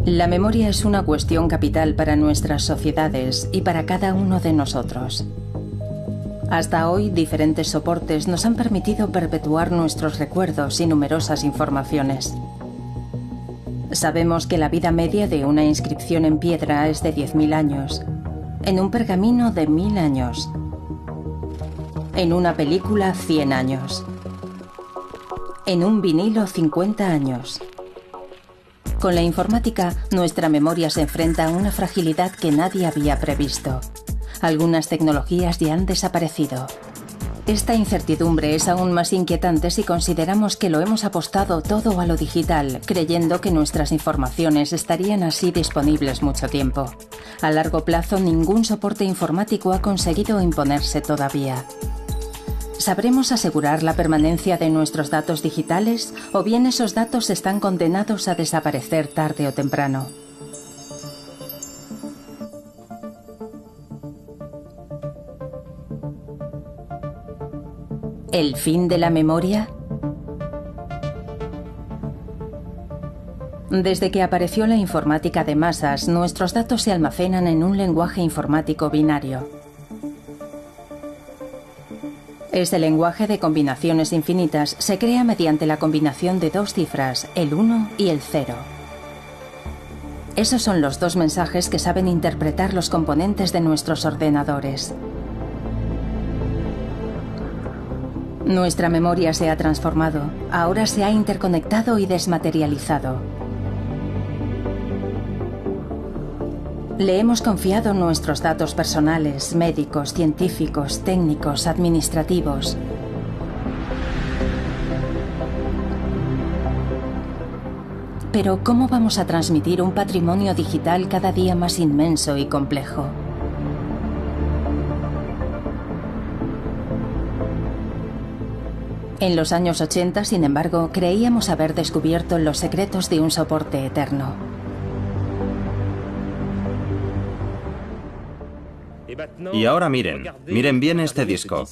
La memoria es una cuestión capital para nuestras sociedades y para cada uno de nosotros. Hasta hoy, diferentes soportes nos han permitido perpetuar nuestros recuerdos y numerosas informaciones. Sabemos que la vida media de una inscripción en piedra es de 10.000 años, en un pergamino de 1000 años, en una película 100 años, en un vinilo 50 años. Con la informática, nuestra memoria se enfrenta a una fragilidad que nadie había previsto. Algunas tecnologías ya han desaparecido. Esta incertidumbre es aún más inquietante si consideramos que lo hemos apostado todo a lo digital, creyendo que nuestras informaciones estarían así disponibles mucho tiempo. A largo plazo, ningún soporte informático ha conseguido imponerse todavía. ¿Sabremos asegurar la permanencia de nuestros datos digitales o bien esos datos están condenados a desaparecer tarde o temprano? ¿El fin de la memoria? Desde que apareció la informática de masas, nuestros datos se almacenan en un lenguaje informático binario. Este lenguaje de combinaciones infinitas se crea mediante la combinación de dos cifras, el 1 y el 0. Esos son los dos mensajes que saben interpretar los componentes de nuestros ordenadores. Nuestra memoria se ha transformado, ahora se ha interconectado y desmaterializado. Le hemos confiado nuestros datos personales, médicos, científicos, técnicos, administrativos. Pero ¿cómo vamos a transmitir un patrimonio digital cada día más inmenso y complejo? En los años 80, sin embargo, creíamos haber descubierto los secretos de un soporte eterno. Y ahora miren bien este disco.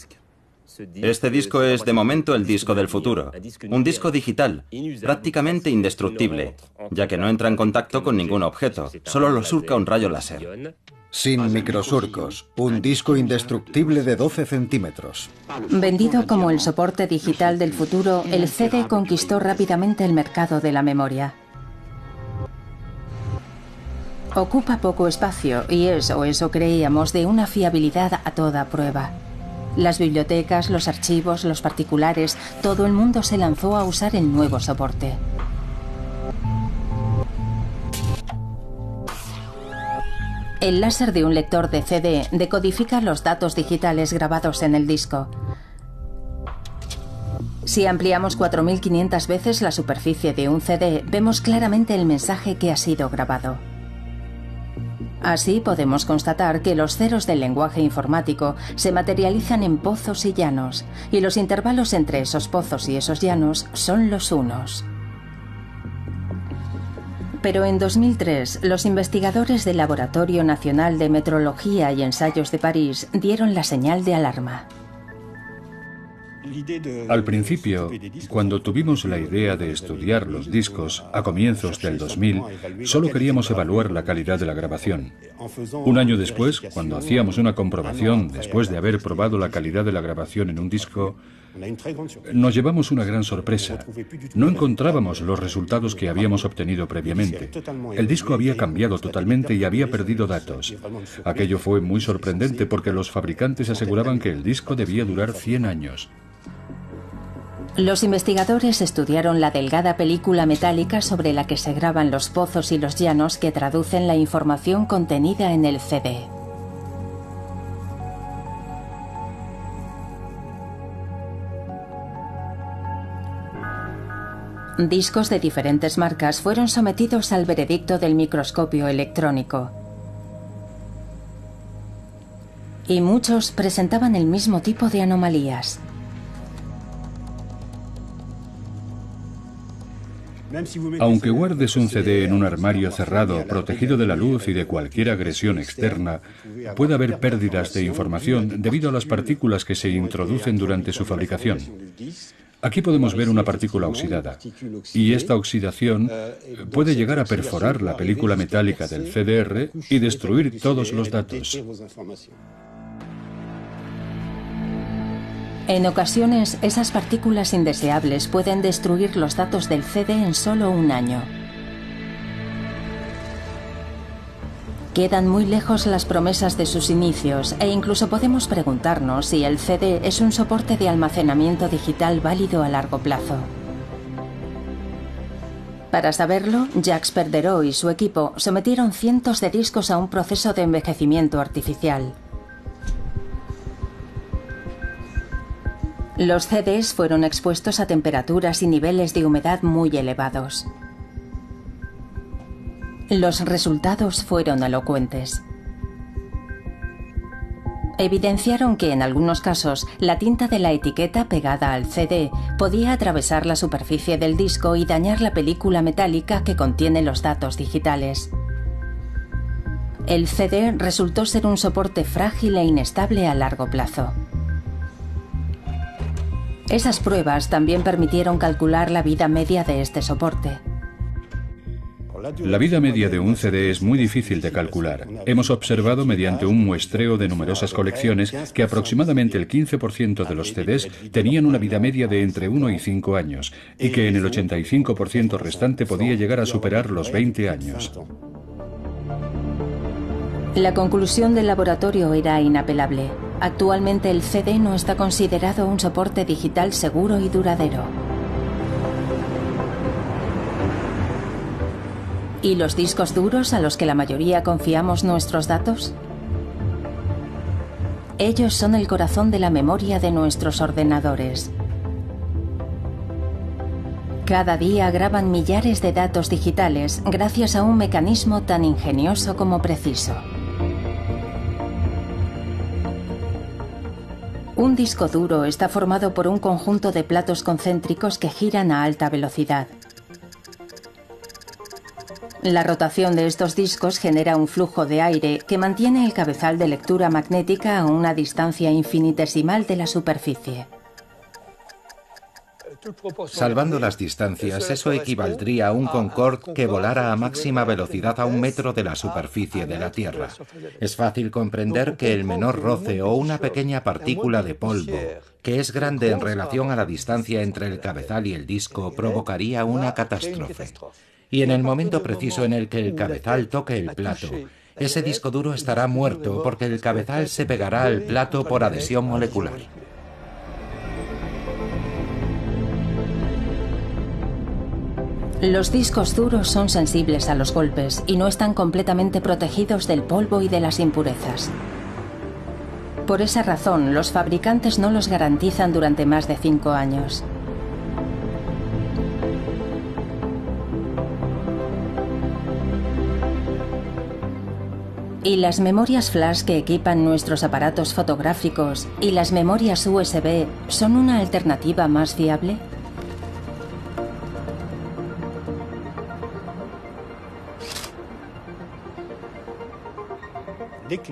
Este disco es, de momento, el disco del futuro. Un disco digital, prácticamente indestructible, ya que no entra en contacto con ningún objeto, solo lo surca un rayo láser. Sin microsurcos, un disco indestructible de 12 centímetros. Vendido como el soporte digital del futuro, el CD conquistó rápidamente el mercado de la memoria. Ocupa poco espacio y es, o eso creíamos, de una fiabilidad a toda prueba. Las bibliotecas, los archivos, los particulares, todo el mundo se lanzó a usar el nuevo soporte. El láser de un lector de CD decodifica los datos digitales grabados en el disco. Si ampliamos 4500 veces la superficie de un CD, vemos claramente el mensaje que ha sido grabado. Así podemos constatar que los ceros del lenguaje informático se materializan en pozos y llanos, y los intervalos entre esos pozos y esos llanos son los unos. Pero en 2003, los investigadores del Laboratorio Nacional de Metrología y Ensayos de París dieron la señal de alarma. Al principio, cuando tuvimos la idea de estudiar los discos a comienzos del 2000, solo queríamos evaluar la calidad de la grabación. Un año después, cuando hacíamos una comprobación después de haber probado la calidad de la grabación en un disco, nos llevamos una gran sorpresa. No encontrábamos los resultados que habíamos obtenido previamente. El disco había cambiado totalmente y había perdido datos. Aquello fue muy sorprendente porque los fabricantes aseguraban que el disco debía durar 100 años. Los investigadores estudiaron la delgada película metálica sobre la que se graban los pozos y los llanos que traducen la información contenida en el CD. Discos de diferentes marcas fueron sometidos al veredicto del microscopio electrónico. Y muchos presentaban el mismo tipo de anomalías. Aunque guardes un CD en un armario cerrado, protegido de la luz y de cualquier agresión externa, puede haber pérdidas de información debido a las partículas que se introducen durante su fabricación. Aquí podemos ver una partícula oxidada, y esta oxidación puede llegar a perforar la película metálica del CDR y destruir todos los datos. En ocasiones, esas partículas indeseables pueden destruir los datos del CD en solo un año. Quedan muy lejos las promesas de sus inicios e incluso podemos preguntarnos si el CD es un soporte de almacenamiento digital válido a largo plazo. Para saberlo, Jacques Perderot y su equipo sometieron cientos de discos a un proceso de envejecimiento artificial. Los CDs fueron expuestos a temperaturas y niveles de humedad muy elevados. Los resultados fueron elocuentes. Evidenciaron que en algunos casos la tinta de la etiqueta pegada al CD podía atravesar la superficie del disco y dañar la película metálica que contiene los datos digitales. El CD resultó ser un soporte frágil e inestable a largo plazo. Esas pruebas también permitieron calcular la vida media de este soporte. La vida media de un CD es muy difícil de calcular. Hemos observado mediante un muestreo de numerosas colecciones que aproximadamente el 15% de los CDs tenían una vida media de entre 1 y 5 años y que en el 85% restante podía llegar a superar los 20 años. La conclusión del laboratorio era inapelable. Actualmente el CD no está considerado un soporte digital seguro y duradero. ¿Y los discos duros a los que la mayoría confiamos nuestros datos? Ellos son el corazón de la memoria de nuestros ordenadores. Cada día graban millares de datos digitales gracias a un mecanismo tan ingenioso como preciso. Un disco duro está formado por un conjunto de platos concéntricos que giran a alta velocidad. La rotación de estos discos genera un flujo de aire que mantiene el cabezal de lectura magnética a una distancia infinitesimal de la superficie. Salvando las distancias, eso equivaldría a un Concorde que volara a máxima velocidad a 1 metro de la superficie de la Tierra. Es fácil comprender que el menor roce o una pequeña partícula de polvo, que es grande en relación a la distancia entre el cabezal y el disco, provocaría una catástrofe. Y en el momento preciso en el que el cabezal toque el plato, ese disco duro estará muerto porque el cabezal se pegará al plato por adhesión molecular. Los discos duros son sensibles a los golpes y no están completamente protegidos del polvo y de las impurezas. Por esa razón, los fabricantes no los garantizan durante más de 5 años. ¿Y las memorias flash que equipan nuestros aparatos fotográficos y las memorias USB son una alternativa más fiable?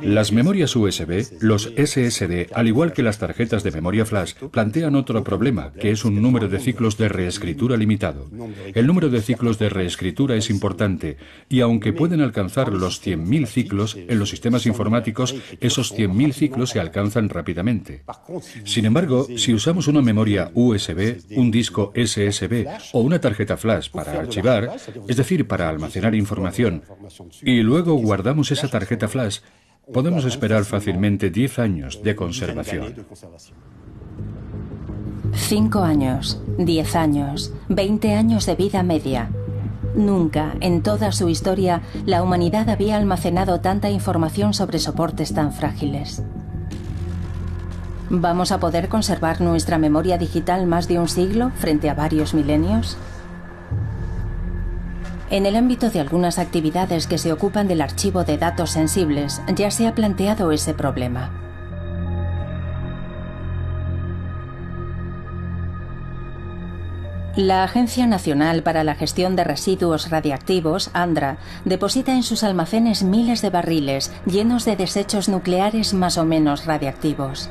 Las memorias USB, los SSD, al igual que las tarjetas de memoria flash, plantean otro problema, que es un número de ciclos de reescritura limitado. El número de ciclos de reescritura es importante, y aunque pueden alcanzar los 100.000 ciclos, en los sistemas informáticos esos 100.000 ciclos se alcanzan rápidamente. Sin embargo, si usamos una memoria USB, un disco SSD o una tarjeta flash para archivar, es decir, para almacenar información, y luego guardamos esa tarjeta flash, podemos esperar fácilmente 10 años de conservación. 5 años, 10 años, 20 años de vida media. Nunca, en toda su historia, la humanidad había almacenado tanta información sobre soportes tan frágiles. ¿Vamos a poder conservar nuestra memoria digital más de un siglo frente a varios milenios? En el ámbito de algunas actividades que se ocupan del archivo de datos sensibles, ya se ha planteado ese problema. La Agencia Nacional para la Gestión de Residuos Radiactivos, ANDRA, deposita en sus almacenes miles de barriles llenos de desechos nucleares más o menos radiactivos.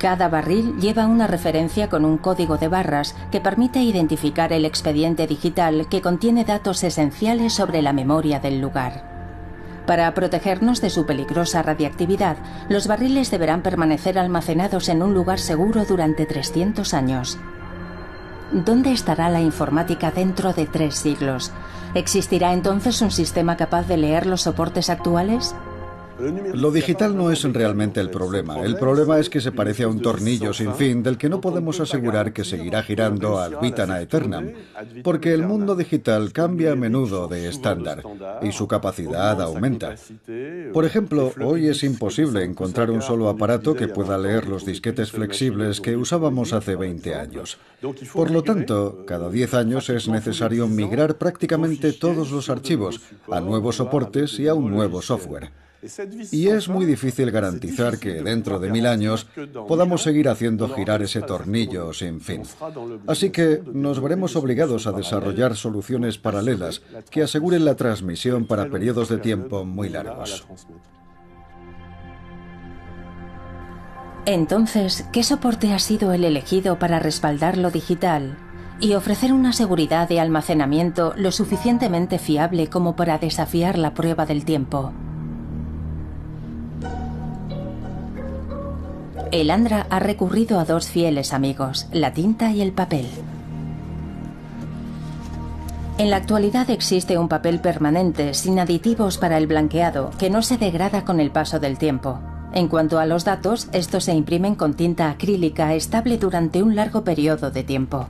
Cada barril lleva una referencia con un código de barras que permite identificar el expediente digital que contiene datos esenciales sobre la memoria del lugar. Para protegernos de su peligrosa radiactividad, los barriles deberán permanecer almacenados en un lugar seguro durante 300 años. ¿Dónde estará la informática dentro de 3 siglos? ¿Existirá entonces un sistema capaz de leer los soportes actuales? Lo digital no es realmente el problema. El problema es que se parece a un tornillo sin fin del que no podemos asegurar que seguirá girando ad vitam aeternam, porque el mundo digital cambia a menudo de estándar y su capacidad aumenta. Por ejemplo, hoy es imposible encontrar un solo aparato que pueda leer los disquetes flexibles que usábamos hace 20 años. Por lo tanto, cada 10 años es necesario migrar prácticamente todos los archivos a nuevos soportes y a un nuevo software. Y es muy difícil garantizar que dentro de 1000 años podamos seguir haciendo girar ese tornillo sin fin. Así que nos veremos obligados a desarrollar soluciones paralelas que aseguren la transmisión para periodos de tiempo muy largos. Entonces, ¿qué soporte ha sido el elegido para respaldar lo digital y ofrecer una seguridad de almacenamiento lo suficientemente fiable como para desafiar la prueba del tiempo? El Andra ha recurrido a 2 fieles amigos, la tinta y el papel. En la actualidad existe un papel permanente, sin aditivos para el blanqueado, que no se degrada con el paso del tiempo. En cuanto a los datos, estos se imprimen con tinta acrílica estable durante un largo periodo de tiempo.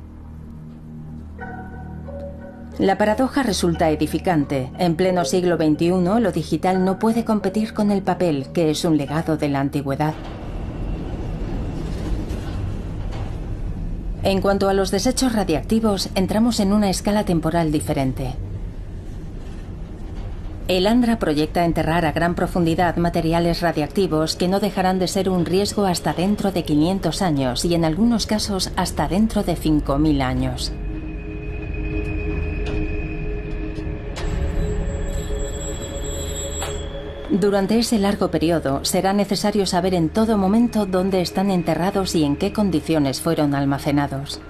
La paradoja resulta edificante. En pleno siglo XXI, lo digital no puede competir con el papel, que es un legado de la antigüedad. En cuanto a los desechos radiactivos, entramos en una escala temporal diferente. El Andra proyecta enterrar a gran profundidad materiales radiactivos que no dejarán de ser un riesgo hasta dentro de 500 años y en algunos casos hasta dentro de 5000 años. Durante ese largo periodo será necesario saber en todo momento dónde están enterrados y en qué condiciones fueron almacenados.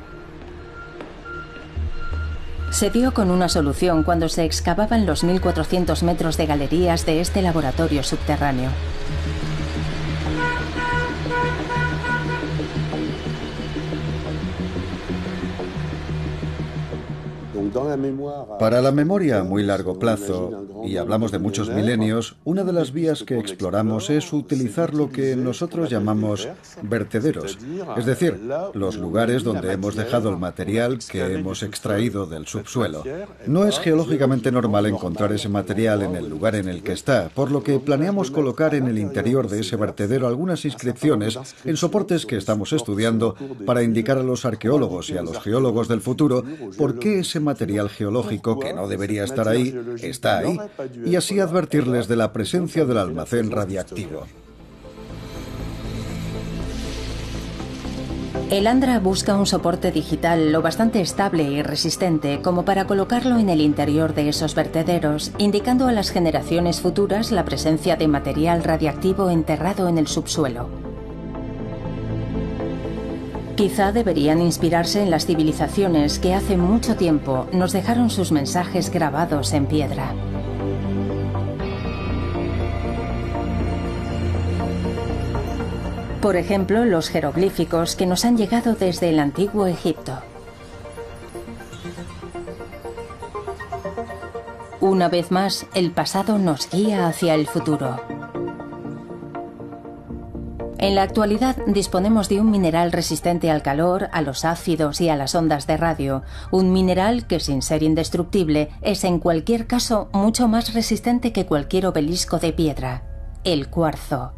Se dio con una solución cuando se excavaban los 1400 metros de galerías de este laboratorio subterráneo. Para la memoria a muy largo plazo, y hablamos de muchos milenios, una de las vías que exploramos es utilizar lo que nosotros llamamos vertederos, es decir, los lugares donde hemos dejado el material que hemos extraído del subsuelo. No es geológicamente normal encontrar ese material en el lugar en el que está, por lo que planeamos colocar en el interior de ese vertedero algunas inscripciones en soportes que estamos estudiando para indicar a los arqueólogos y a los geólogos del futuro por qué ese material geológico que no debería estar ahí, está ahí, y así advertirles de la presencia del almacén radiactivo. El Andra busca un soporte digital lo bastante estable y resistente como para colocarlo en el interior de esos vertederos, indicando a las generaciones futuras la presencia de material radiactivo enterrado en el subsuelo. Quizá deberían inspirarse en las civilizaciones que hace mucho tiempo nos dejaron sus mensajes grabados en piedra. Por ejemplo, los jeroglíficos que nos han llegado desde el antiguo Egipto. Una vez más, el pasado nos guía hacia el futuro. En la actualidad disponemos de un mineral resistente al calor, a los ácidos y a las ondas de radio, un mineral que sin ser indestructible es en cualquier caso mucho más resistente que cualquier obelisco de piedra, el cuarzo.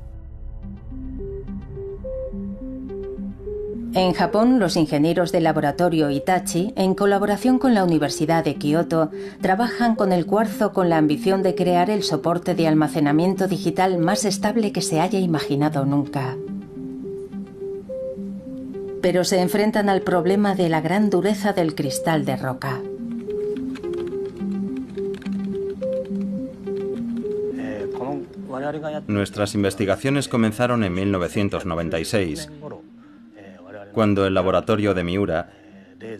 En Japón, los ingenieros del laboratorio Hitachi, en colaboración con la Universidad de Kioto, trabajan con el cuarzo con la ambición de crear el soporte de almacenamiento digital más estable que se haya imaginado nunca. Pero se enfrentan al problema de la gran dureza del cristal de roca. Nuestras investigaciones comenzaron en 1996, cuando el laboratorio de Miura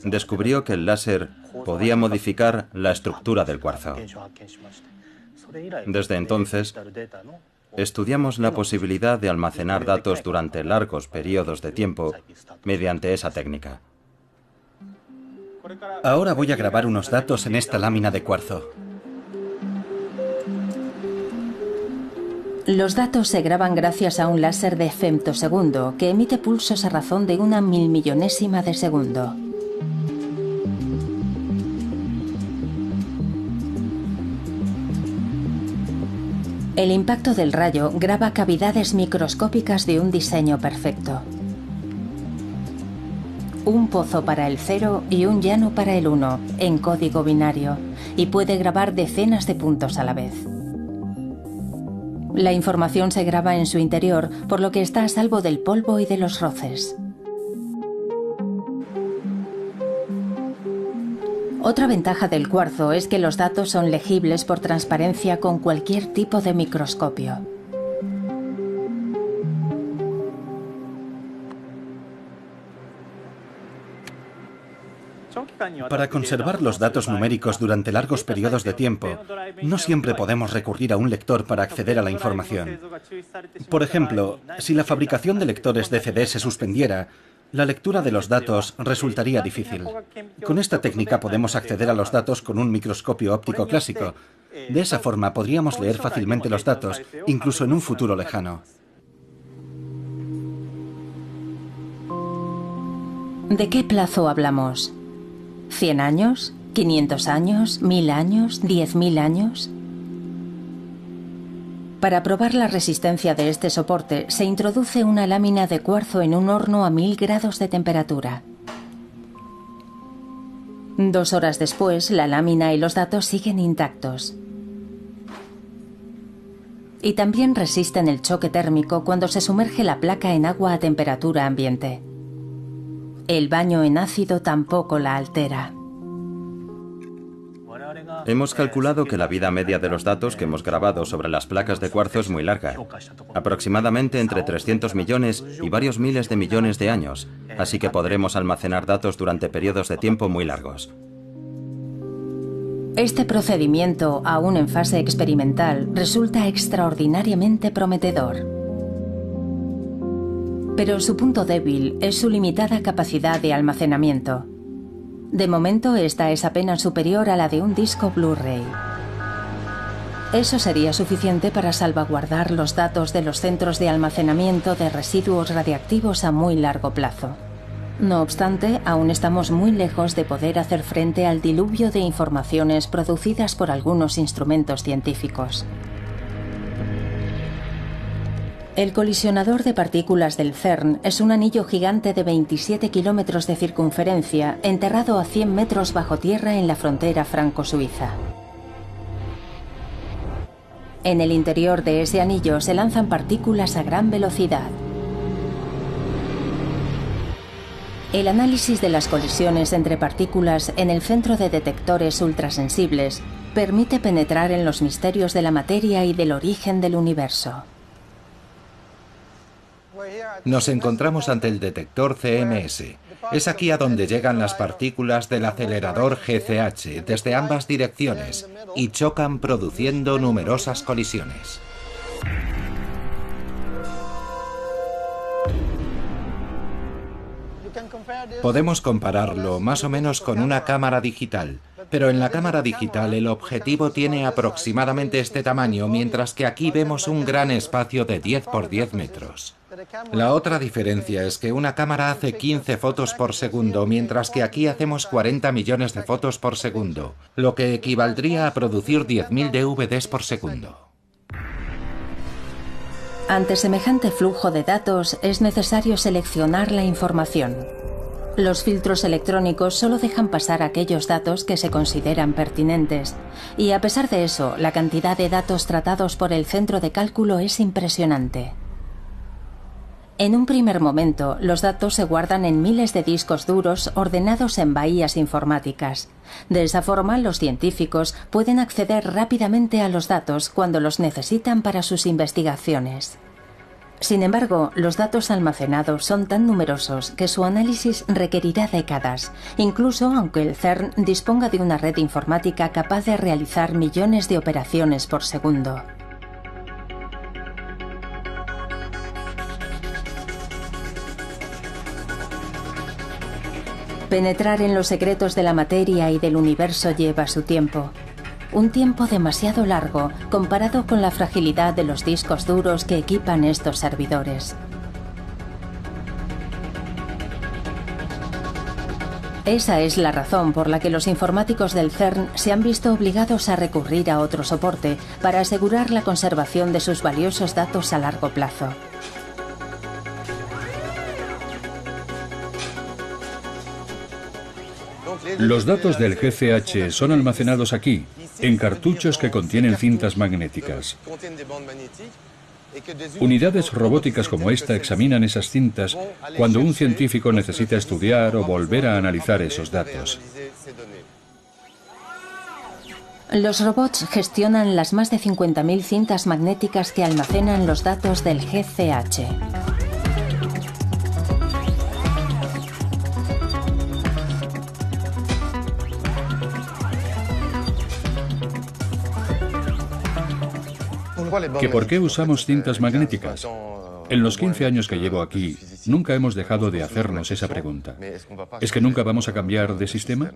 descubrió que el láser podía modificar la estructura del cuarzo. Desde entonces, estudiamos la posibilidad de almacenar datos durante largos periodos de tiempo mediante esa técnica. Ahora voy a grabar unos datos en esta lámina de cuarzo. Los datos se graban gracias a un láser de femtosegundo que emite pulsos a razón de una milmillonésima de segundo. El impacto del rayo graba cavidades microscópicas de un diseño perfecto. Un pozo para el 0 y un llano para el 1, en código binario, y puede grabar decenas de puntos a la vez. La información se graba en su interior, por lo que está a salvo del polvo y de los roces. Otra ventaja del cuarzo es que los datos son legibles por transparencia con cualquier tipo de microscopio. Para conservar los datos numéricos durante largos periodos de tiempo, no siempre podemos recurrir a un lector para acceder a la información. Por ejemplo, si la fabricación de lectores de CD se suspendiera, la lectura de los datos resultaría difícil. Con esta técnica podemos acceder a los datos con un microscopio óptico clásico. De esa forma podríamos leer fácilmente los datos, incluso en un futuro lejano. ¿De qué plazo hablamos? ¿100 años? ¿500 años? ¿1000 años? ¿10.000 años? Para probar la resistencia de este soporte, se introduce una lámina de cuarzo en un horno a 1000 grados de temperatura. 2 horas después, la lámina y los datos siguen intactos. Y también resisten el choque térmico cuando se sumerge la placa en agua a temperatura ambiente. El baño en ácido tampoco la altera. Hemos calculado que la vida media de los datos que hemos grabado sobre las placas de cuarzo es muy larga, aproximadamente entre 300 millones y varios miles de millones de años, así que podremos almacenar datos durante periodos de tiempo muy largos. Este procedimiento, aún en fase experimental, resulta extraordinariamente prometedor. Pero su punto débil es su limitada capacidad de almacenamiento. De momento, esta es apenas superior a la de un disco Blu-ray. Eso sería suficiente para salvaguardar los datos de los centros de almacenamiento de residuos radiactivos a muy largo plazo. No obstante, aún estamos muy lejos de poder hacer frente al diluvio de informaciones producidas por algunos instrumentos científicos. El colisionador de partículas del CERN es un anillo gigante de 27 kilómetros de circunferencia, enterrado a 100 metros bajo tierra en la frontera franco-suiza. En el interior de ese anillo se lanzan partículas a gran velocidad. El análisis de las colisiones entre partículas en el centro de detectores ultrasensibles permite penetrar en los misterios de la materia y del origen del universo. Nos encontramos ante el detector CMS. Es aquí a donde llegan las partículas del acelerador GCH desde ambas direcciones y chocan produciendo numerosas colisiones. Podemos compararlo más o menos con una cámara digital, pero en la cámara digital el objetivo tiene aproximadamente este tamaño, mientras que aquí vemos un gran espacio de 10 por 10 metros. La otra diferencia es que una cámara hace 15 fotos por segundo, mientras que aquí hacemos 40 millones de fotos por segundo, lo que equivaldría a producir 10.000 DVDs por segundo. Ante semejante flujo de datos, es necesario seleccionar la información. Los filtros electrónicos solo dejan pasar aquellos datos que se consideran pertinentes, y a pesar de eso, la cantidad de datos tratados por el centro de cálculo es impresionante. En un primer momento, los datos se guardan en miles de discos duros ordenados en bahías informáticas. De esa forma, los científicos pueden acceder rápidamente a los datos cuando los necesitan para sus investigaciones. Sin embargo, los datos almacenados son tan numerosos que su análisis requerirá décadas, incluso aunque el CERN disponga de una red informática capaz de realizar millones de operaciones por segundo. Penetrar en los secretos de la materia y del universo lleva su tiempo. Un tiempo demasiado largo comparado con la fragilidad de los discos duros que equipan estos servidores. Esa es la razón por la que los informáticos del CERN se han visto obligados a recurrir a otro soporte para asegurar la conservación de sus valiosos datos a largo plazo. Los datos del GCH son almacenados aquí, en cartuchos que contienen cintas magnéticas. Unidades robóticas como esta examinan esas cintas cuando un científico necesita estudiar o volver a analizar esos datos. Los robots gestionan las más de 50.000 cintas magnéticas que almacenan los datos del GCH. ¿Que por qué usamos cintas magnéticas? En los 15 años que llevo aquí, nunca hemos dejado de hacernos esa pregunta. ¿Es que nunca vamos a cambiar de sistema?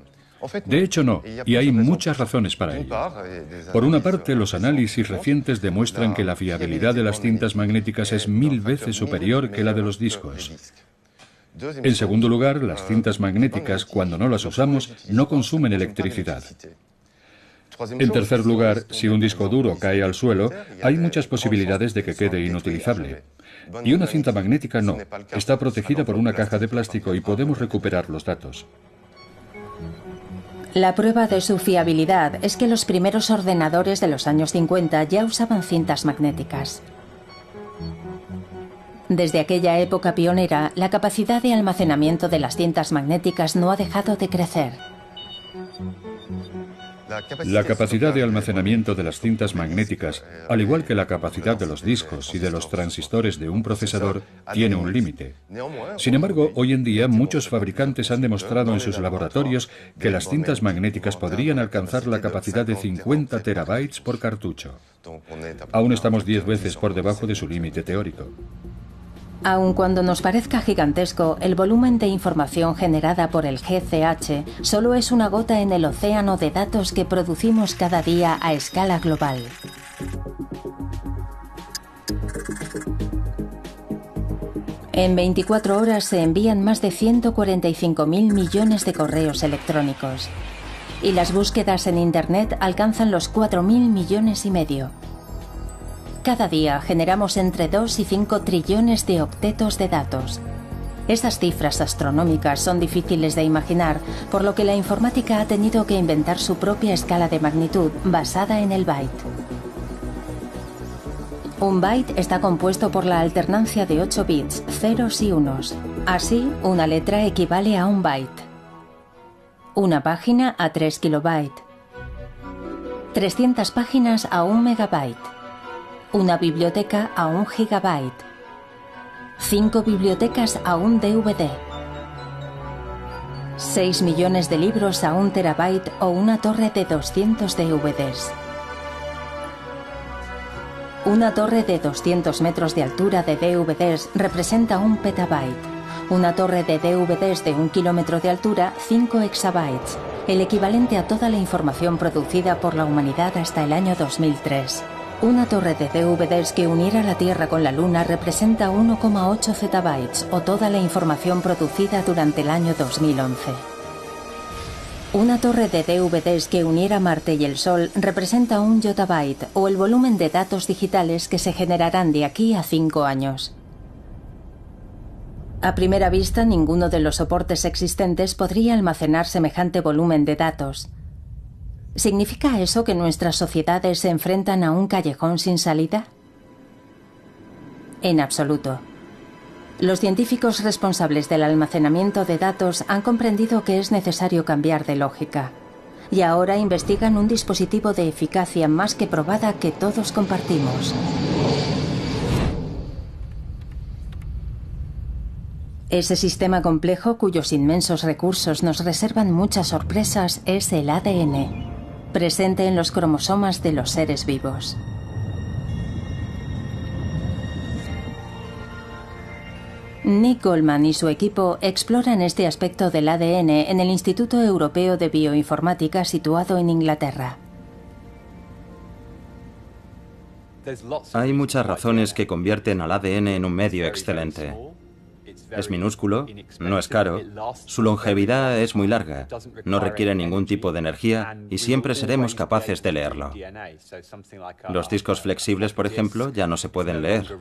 De hecho, no, y hay muchas razones para ello. Por una parte, los análisis recientes demuestran que la fiabilidad de las cintas magnéticas es 1000 veces superior que la de los discos. En segundo lugar, las cintas magnéticas, cuando no las usamos, no consumen electricidad. En tercer lugar, si un disco duro cae al suelo, hay muchas posibilidades de que quede inutilizable. Y una cinta magnética no, está protegida por una caja de plástico y podemos recuperar los datos. La prueba de su fiabilidad es que los primeros ordenadores de los años 50 ya usaban cintas magnéticas. Desde aquella época pionera, la capacidad de almacenamiento de las cintas magnéticas no ha dejado de crecer. La capacidad de almacenamiento de las cintas magnéticas, al igual que la capacidad de los discos y de los transistores de un procesador, tiene un límite. Sin embargo, hoy en día muchos fabricantes han demostrado en sus laboratorios que las cintas magnéticas podrían alcanzar la capacidad de 50 terabytes por cartucho. Aún estamos 10 veces por debajo de su límite teórico. Aun cuando nos parezca gigantesco, el volumen de información generada por el GCH solo es una gota en el océano de datos que producimos cada día a escala global. En 24 horas se envían más de 145.000 millones de correos electrónicos. Y las búsquedas en Internet alcanzan los 4.000 millones y medio. Cada día generamos entre 2 y 5 trillones de octetos de datos. Estas cifras astronómicas son difíciles de imaginar, por lo que la informática ha tenido que inventar su propia escala de magnitud basada en el byte. Un byte está compuesto por la alternancia de 8 bits, ceros y unos. Así, una letra equivale a un byte. Una página a 3 kilobytes. 300 páginas a 1 megabyte. Una biblioteca a 1 gigabyte. 5 bibliotecas a 1 DVD. 6 millones de libros a 1 terabyte o una torre de 200 DVDs. Una torre de 200 metros de altura de DVDs representa 1 petabyte. Una torre de DVDs de 1 kilómetro de altura, 5 exabytes, el equivalente a toda la información producida por la humanidad hasta el año 2003. Una torre de DVDs que uniera la Tierra con la Luna representa 1,8 zettabytes o toda la información producida durante el año 2011. Una torre de DVDs que uniera Marte y el Sol representa 1 yottabyte o el volumen de datos digitales que se generarán de aquí a 5 años. A primera vista, ninguno de los soportes existentes podría almacenar semejante volumen de datos. ¿Significa eso que nuestras sociedades se enfrentan a un callejón sin salida? En absoluto. Los científicos responsables del almacenamiento de datos han comprendido que es necesario cambiar de lógica. Y ahora investigan un dispositivo de eficacia más que probada que todos compartimos. Ese sistema complejo cuyos inmensos recursos nos reservan muchas sorpresas es el ADN, presente en los cromosomas de los seres vivos. Nick Goldman y su equipo exploran este aspecto del ADN en el Instituto Europeo de Bioinformática situado en Inglaterra. Hay muchas razones que convierten al ADN en un medio excelente. Es minúsculo, no es caro, su longevidad es muy larga, no requiere ningún tipo de energía y siempre seremos capaces de leerlo. Los discos flexibles, por ejemplo, ya no se pueden leer.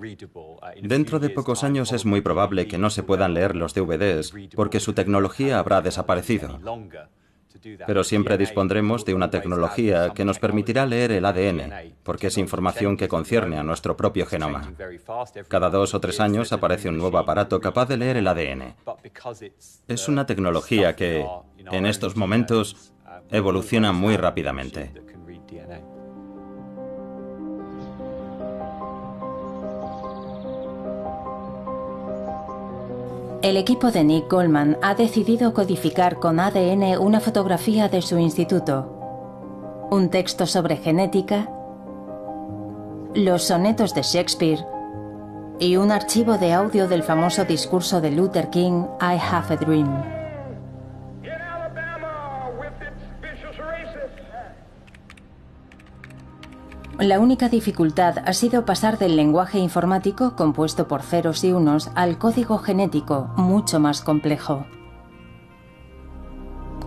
Dentro de pocos años es muy probable que no se puedan leer los DVDs porque su tecnología habrá desaparecido. Pero siempre dispondremos de una tecnología que nos permitirá leer el ADN, porque es información que concierne a nuestro propio genoma. Cada 2 o 3 años aparece un nuevo aparato capaz de leer el ADN. Es una tecnología que, en estos momentos, evoluciona muy rápidamente. El equipo de Nick Goldman ha decidido codificar con ADN una fotografía de su instituto, un texto sobre genética, los sonetos de Shakespeare y un archivo de audio del famoso discurso de Luther King, I Have a Dream. La única dificultad ha sido pasar del lenguaje informático, compuesto por ceros y unos, al código genético, mucho más complejo.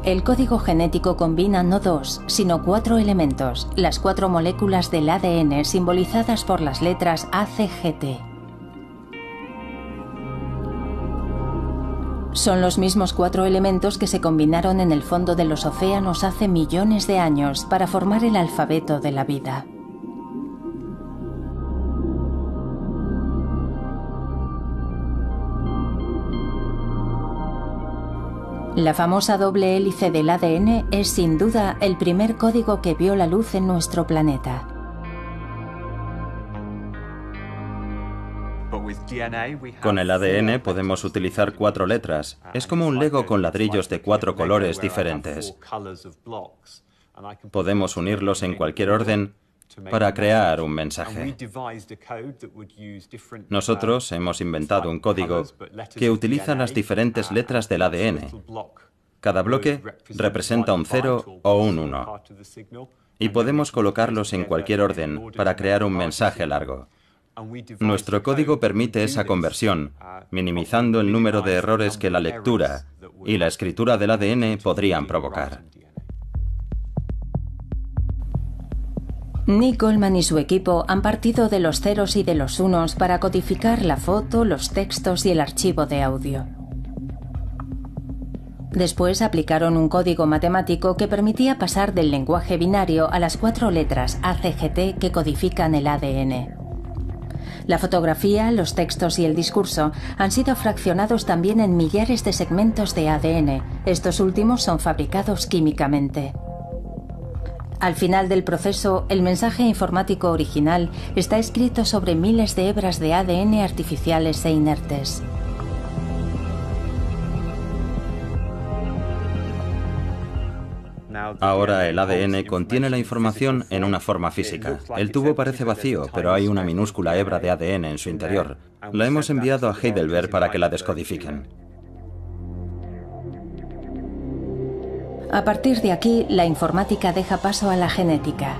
El código genético combina no 2, sino 4 elementos, las 4 moléculas del ADN simbolizadas por las letras ACGT. Son los mismos 4 elementos que se combinaron en el fondo de los océanos hace millones de años para formar el alfabeto de la vida. La famosa doble hélice del ADN es sin duda el primer código que vio la luz en nuestro planeta. Con el ADN podemos utilizar 4 letras. Es como un Lego con ladrillos de 4 colores diferentes. Podemos unirlos en cualquier orden para crear un mensaje. Nosotros hemos inventado un código que utiliza las diferentes letras del ADN. Cada bloque representa un 0 o un 1. Y podemos colocarlos en cualquier orden para crear un mensaje largo. Nuestro código permite esa conversión, minimizando el número de errores que la lectura y la escritura del ADN podrían provocar. Nick Goldman y su equipo han partido de los ceros y de los unos para codificar la foto, los textos y el archivo de audio. Después aplicaron un código matemático que permitía pasar del lenguaje binario a las 4 letras ACGT que codifican el ADN. La fotografía, los textos y el discurso han sido fraccionados también en millares de segmentos de ADN. Estos últimos son fabricados químicamente. Al final del proceso, el mensaje informático original está escrito sobre miles de hebras de ADN artificiales e inertes. Ahora el ADN contiene la información en una forma física. El tubo parece vacío, pero hay una minúscula hebra de ADN en su interior. La hemos enviado a Heidelberg para que la descodifiquen. A partir de aquí, la informática deja paso a la genética.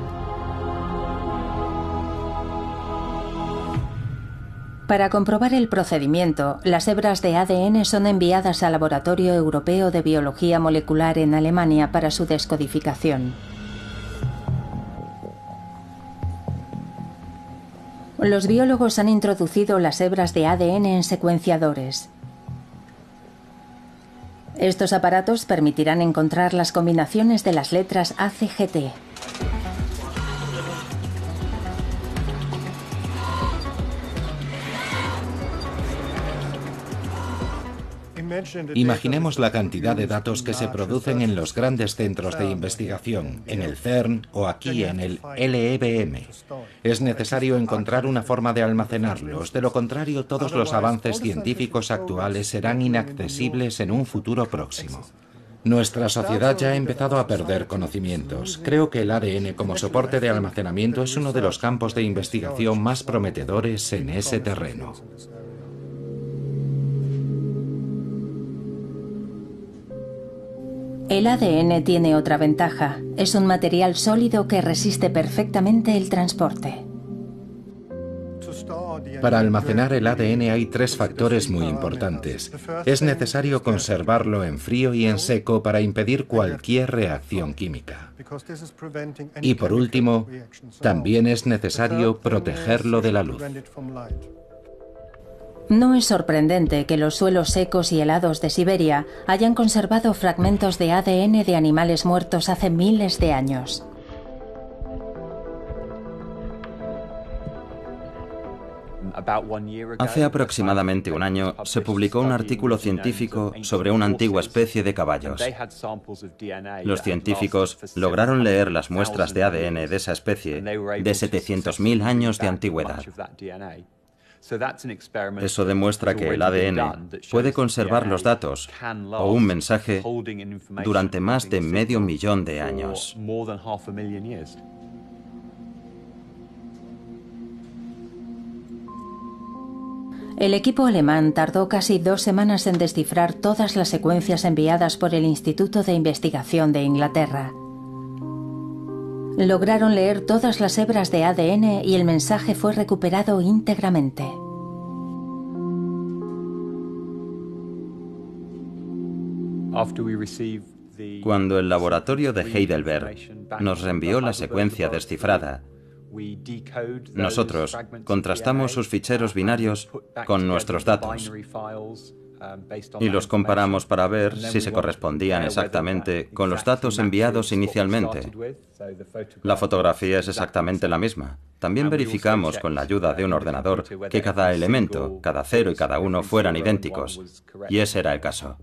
Para comprobar el procedimiento, las hebras de ADN son enviadas al Laboratorio Europeo de Biología Molecular en Alemania para su descodificación. Los biólogos han introducido las hebras de ADN en secuenciadores. Estos aparatos permitirán encontrar las combinaciones de las letras ACGT. Imaginemos la cantidad de datos que se producen en los grandes centros de investigación, en el CERN o aquí en el LEBM. Es necesario encontrar una forma de almacenarlos, de lo contrario todos los avances científicos actuales serán inaccesibles en un futuro próximo. Nuestra sociedad ya ha empezado a perder conocimientos. Creo que el ADN como soporte de almacenamiento es uno de los campos de investigación más prometedores en ese terreno. El ADN tiene otra ventaja. Es un material sólido que resiste perfectamente el transporte. Para almacenar el ADN hay 3 factores muy importantes. Es necesario conservarlo en frío y en seco para impedir cualquier reacción química. Y por último, también es necesario protegerlo de la luz. No es sorprendente que los suelos secos y helados de Siberia hayan conservado fragmentos de ADN de animales muertos hace miles de años. Hace aproximadamente un año se publicó un artículo científico sobre una antigua especie de caballos. Los científicos lograron leer las muestras de ADN de esa especie de 700.000 años de antigüedad. Eso demuestra que el ADN puede conservar los datos o un mensaje durante más de medio millón de años. El equipo alemán tardó casi 2 semanas en descifrar todas las secuencias enviadas por el Instituto de Investigación de Inglaterra. Lograron leer todas las hebras de ADN y el mensaje fue recuperado íntegramente. Cuando el laboratorio de Heidelberg nos reenvió la secuencia descifrada, nosotros contrastamos sus ficheros binarios con nuestros datos y los comparamos para ver si se correspondían exactamente con los datos enviados inicialmente. La fotografía es exactamente la misma. También verificamos con la ayuda de un ordenador que cada elemento, cada 0 y cada 1 fueran idénticos, y ese era el caso.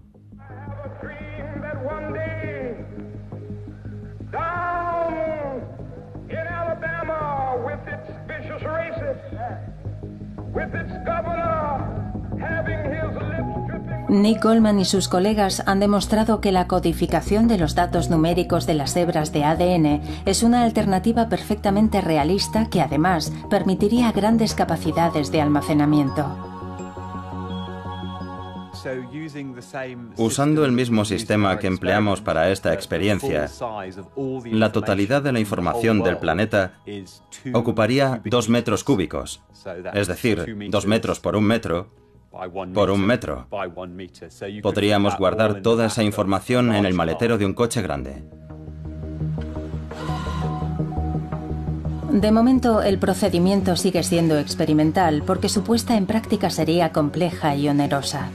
Nick Goldman y sus colegas han demostrado que la codificación de los datos numéricos de las hebras de ADN es una alternativa perfectamente realista que además permitiría grandes capacidades de almacenamiento. Usando el mismo sistema que empleamos para esta experiencia, la totalidad de la información del planeta ocuparía 2 metros cúbicos, es decir, 2 metros por 1 metro por 1 metro. Podríamos guardar toda esa información en el maletero de un coche grande. De momento, el procedimiento sigue siendo experimental porque su puesta en práctica sería compleja y onerosa.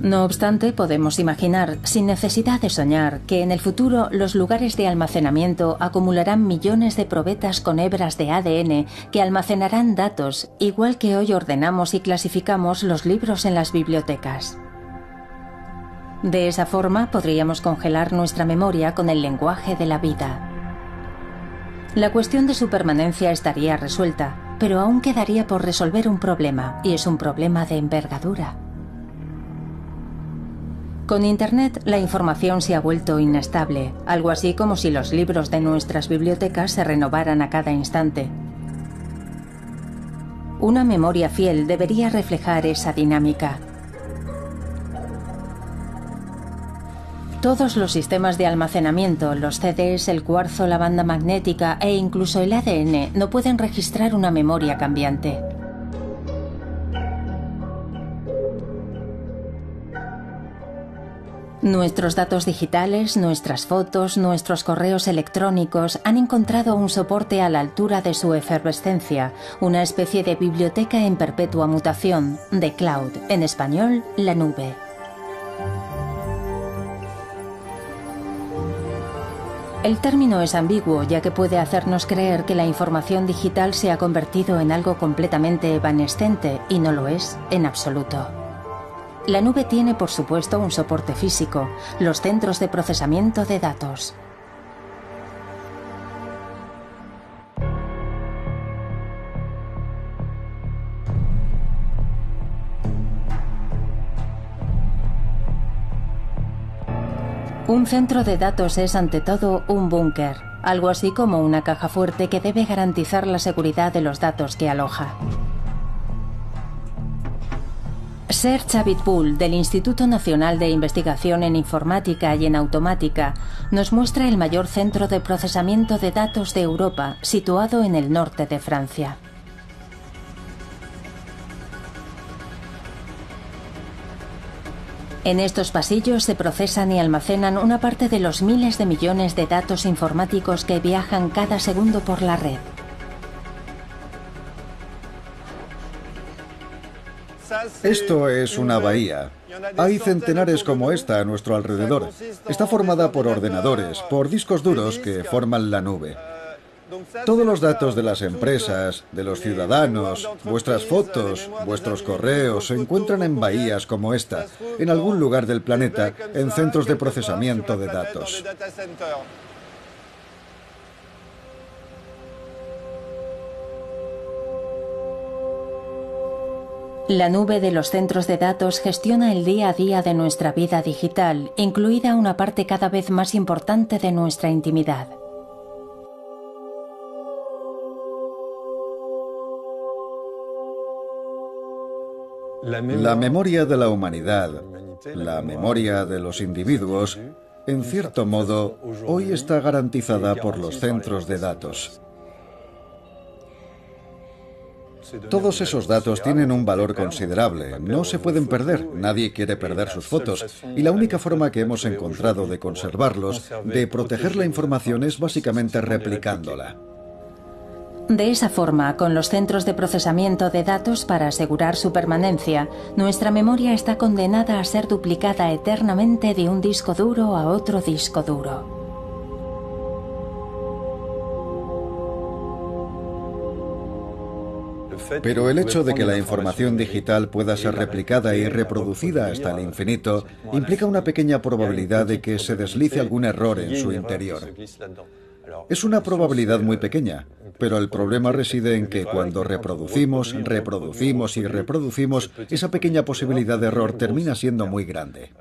No obstante, podemos imaginar, sin necesidad de soñar, que en el futuro los lugares de almacenamiento acumularán millones de probetas con hebras de ADN que almacenarán datos, igual que hoy ordenamos y clasificamos los libros en las bibliotecas. De esa forma podríamos congelar nuestra memoria con el lenguaje de la vida. La cuestión de su permanencia estaría resuelta, pero aún quedaría por resolver un problema, y es un problema de envergadura. Con Internet, la información se ha vuelto inestable, algo así como si los libros de nuestras bibliotecas se renovaran a cada instante. Una memoria fiel debería reflejar esa dinámica. Todos los sistemas de almacenamiento, los CDs, el cuarzo, la banda magnética e incluso el ADN no pueden registrar una memoria cambiante. Nuestros datos digitales, nuestras fotos, nuestros correos electrónicos han encontrado un soporte a la altura de su efervescencia, una especie de biblioteca en perpetua mutación, The Cloud, en español, la nube. El término es ambiguo, ya que puede hacernos creer que la información digital se ha convertido en algo completamente evanescente, y no lo es en absoluto. La nube tiene, por supuesto, un soporte físico, los centros de procesamiento de datos. Un centro de datos es ante todo un búnker, algo así como una caja fuerte que debe garantizar la seguridad de los datos que aloja. Serge Abitboul, del Instituto Nacional de Investigación en Informática y en Automática, nos muestra el mayor centro de procesamiento de datos de Europa, situado en el norte de Francia. En estos pasillos se procesan y almacenan una parte de los miles de millones de datos informáticos que viajan cada segundo por la red. Esto es una bahía. Hay centenares como esta a nuestro alrededor. Está formada por ordenadores, por discos duros que forman la nube. Todos los datos de las empresas, de los ciudadanos, vuestras fotos, vuestros correos se encuentran en bahías como esta, en algún lugar del planeta, en centros de procesamiento de datos. La nube de los centros de datos gestiona el día a día de nuestra vida digital, incluida una parte cada vez más importante de nuestra intimidad. La memoria de la humanidad, la memoria de los individuos, en cierto modo, hoy está garantizada por los centros de datos. Todos esos datos tienen un valor considerable, no se pueden perder, nadie quiere perder sus fotos, y la única forma que hemos encontrado de conservarlos, de proteger la información, es básicamente replicándola. De esa forma, con los centros de procesamiento de datos para asegurar su permanencia, nuestra memoria está condenada a ser duplicada eternamente de un disco duro a otro disco duro. Pero el hecho de que la información digital pueda ser replicada y reproducida hasta el infinito implica una pequeña probabilidad de que se deslice algún error en su interior. Es una probabilidad muy pequeña, pero el problema reside en que cuando reproducimos, reproducimos y reproducimos, esa pequeña posibilidad de error termina siendo muy grande.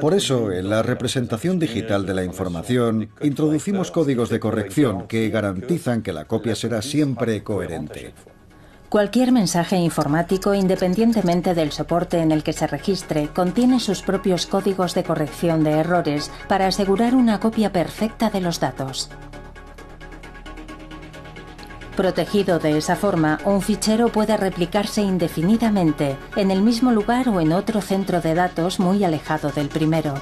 Por eso, en la representación digital de la información, introducimos códigos de corrección que garantizan que la copia será siempre coherente. Cualquier mensaje informático, independientemente del soporte en el que se registre, contiene sus propios códigos de corrección de errores para asegurar una copia perfecta de los datos. Protegido de esa forma, un fichero puede replicarse indefinidamente, en el mismo lugar o en otro centro de datos muy alejado del primero.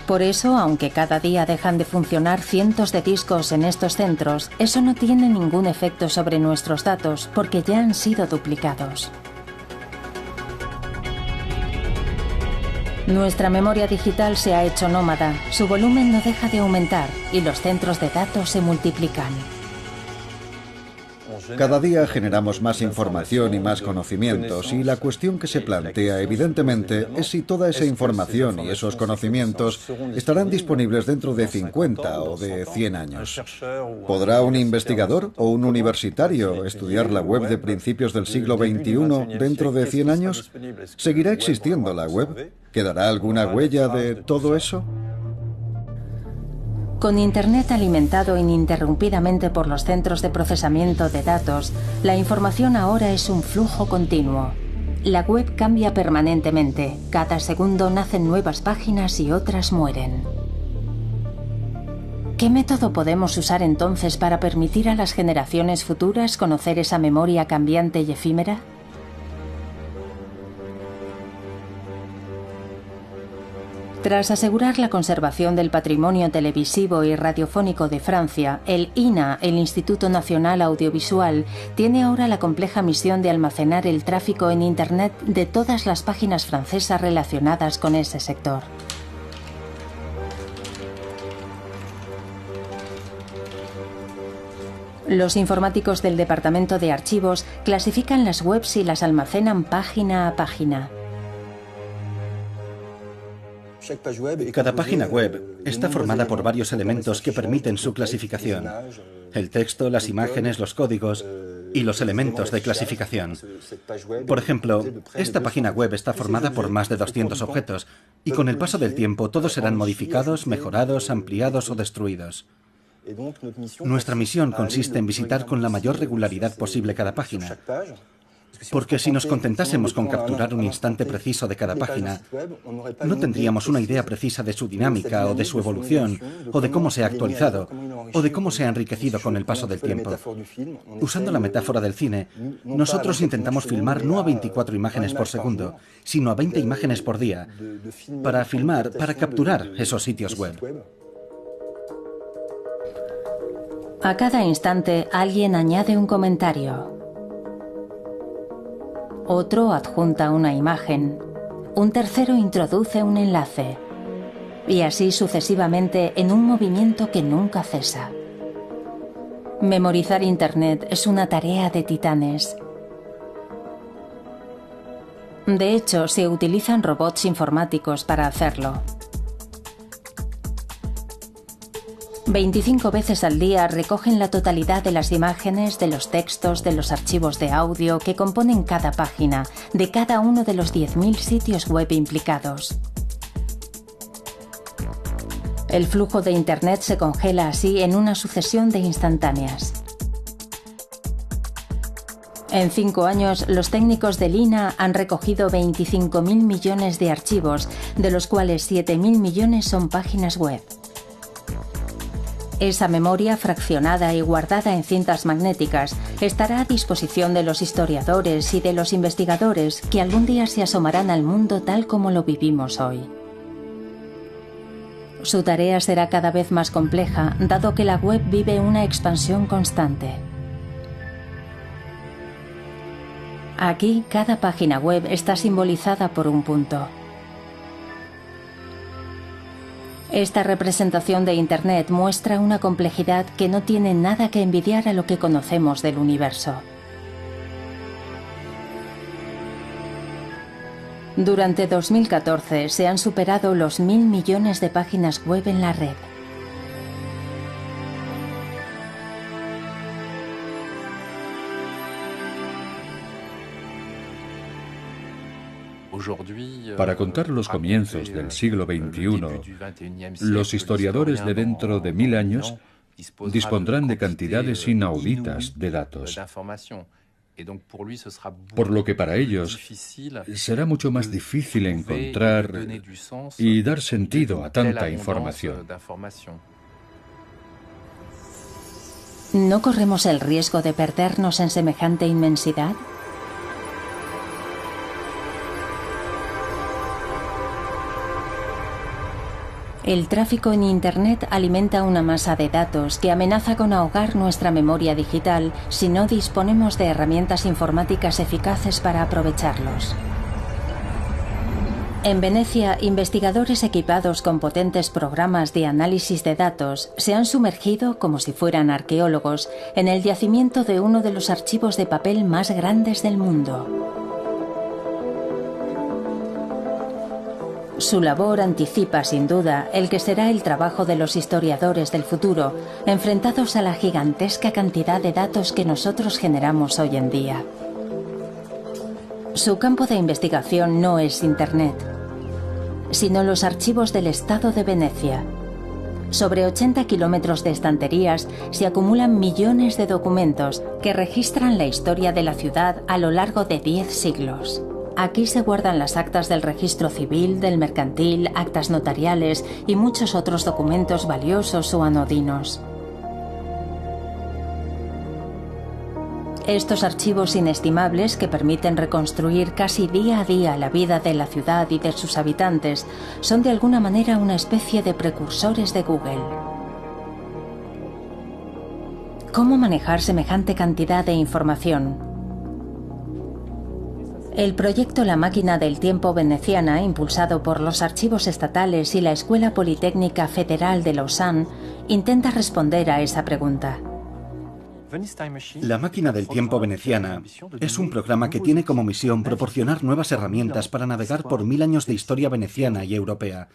Por eso, aunque cada día dejan de funcionar cientos de discos en estos centros, eso no tiene ningún efecto sobre nuestros datos, porque ya han sido duplicados. Nuestra memoria digital se ha hecho nómada, su volumen no deja de aumentar y los centros de datos se multiplican. Cada día generamos más información y más conocimientos, y la cuestión que se plantea, evidentemente, es si toda esa información y esos conocimientos estarán disponibles dentro de 50 o de 100 años. ¿Podrá un investigador o un universitario estudiar la web de principios del siglo XXI dentro de 100 años? ¿Seguirá existiendo la web? ¿Quedará alguna huella de todo eso? Con Internet alimentado ininterrumpidamente por los centros de procesamiento de datos, la información ahora es un flujo continuo. La web cambia permanentemente, cada segundo nacen nuevas páginas y otras mueren. ¿Qué método podemos usar entonces para permitir a las generaciones futuras conocer esa memoria cambiante y efímera? Tras asegurar la conservación del patrimonio televisivo y radiofónico de Francia, el INA, el Instituto Nacional Audiovisual, tiene ahora la compleja misión de almacenar el tráfico en Internet de todas las páginas francesas relacionadas con ese sector. Los informáticos del departamento de archivos clasifican las webs y las almacenan página a página. Cada página web está formada por varios elementos que permiten su clasificación: el texto, las imágenes, los códigos y los elementos de clasificación. Por ejemplo, esta página web está formada por más de 200 objetos y con el paso del tiempo todos serán modificados, mejorados, ampliados o destruidos. Nuestra misión consiste en visitar con la mayor regularidad posible cada página, porque si nos contentásemos con capturar un instante preciso de cada página, no tendríamos una idea precisa de su dinámica o de su evolución, o de cómo se ha actualizado, o de cómo se ha enriquecido con el paso del tiempo. Usando la metáfora del cine, nosotros intentamos filmar no a 24 imágenes por segundo, sino a 20 imágenes por día, para capturar esos sitios web. A cada instante alguien añade un comentario. Otro adjunta una imagen. Un tercero introduce un enlace. Y así sucesivamente en un movimiento que nunca cesa. Memorizar Internet es una tarea de titanes. De hecho, se utilizan robots informáticos para hacerlo. 25 veces al día recogen la totalidad de las imágenes, de los textos, de los archivos de audio que componen cada página, de cada uno de los 10.000 sitios web implicados. El flujo de Internet se congela así en una sucesión de instantáneas. En 5 años, los técnicos del INA han recogido 25.000 millones de archivos, de los cuales 7.000 millones son páginas web. Esa memoria fraccionada y guardada en cintas magnéticas estará a disposición de los historiadores y de los investigadores que algún día se asomarán al mundo tal como lo vivimos hoy. Su tarea será cada vez más compleja, dado que la web vive una expansión constante. Aquí, cada página web está simbolizada por un punto. Esta representación de Internet muestra una complejidad que no tiene nada que envidiar a lo que conocemos del universo. Durante 2014 se han superado los 1.000 millones de páginas web en la red. Para contar los comienzos del siglo XXI, los historiadores de dentro de 1000 años dispondrán de cantidades inauditas de datos, por lo que para ellos será mucho más difícil encontrar y dar sentido a tanta información. ¿No corremos el riesgo de perdernos en semejante inmensidad? El tráfico en Internet alimenta una masa de datos que amenaza con ahogar nuestra memoria digital si no disponemos de herramientas informáticas eficaces para aprovecharlos. En Venecia, investigadores equipados con potentes programas de análisis de datos se han sumergido, como si fueran arqueólogos, en el yacimiento de uno de los archivos de papel más grandes del mundo. Su labor anticipa, sin duda, el que será el trabajo de los historiadores del futuro, enfrentados a la gigantesca cantidad de datos que nosotros generamos hoy en día. Su campo de investigación no es Internet, sino los archivos del Estado de Venecia. Sobre 80 kilómetros de estanterías se acumulan millones de documentos que registran la historia de la ciudad a lo largo de 10 siglos. Aquí se guardan las actas del registro civil, del mercantil, actas notariales y muchos otros documentos valiosos o anodinos. Estos archivos inestimables, que permiten reconstruir casi día a día la vida de la ciudad y de sus habitantes, son de alguna manera una especie de precursores de Google. ¿Cómo manejar semejante cantidad de información? El proyecto La Máquina del Tiempo veneciana, impulsado por los archivos estatales y la Escuela Politécnica Federal de Lausanne, intenta responder a esa pregunta. La máquina del tiempo veneciana es un programa que tiene como misión proporcionar nuevas herramientas para navegar por 1000 años de historia veneciana y europea,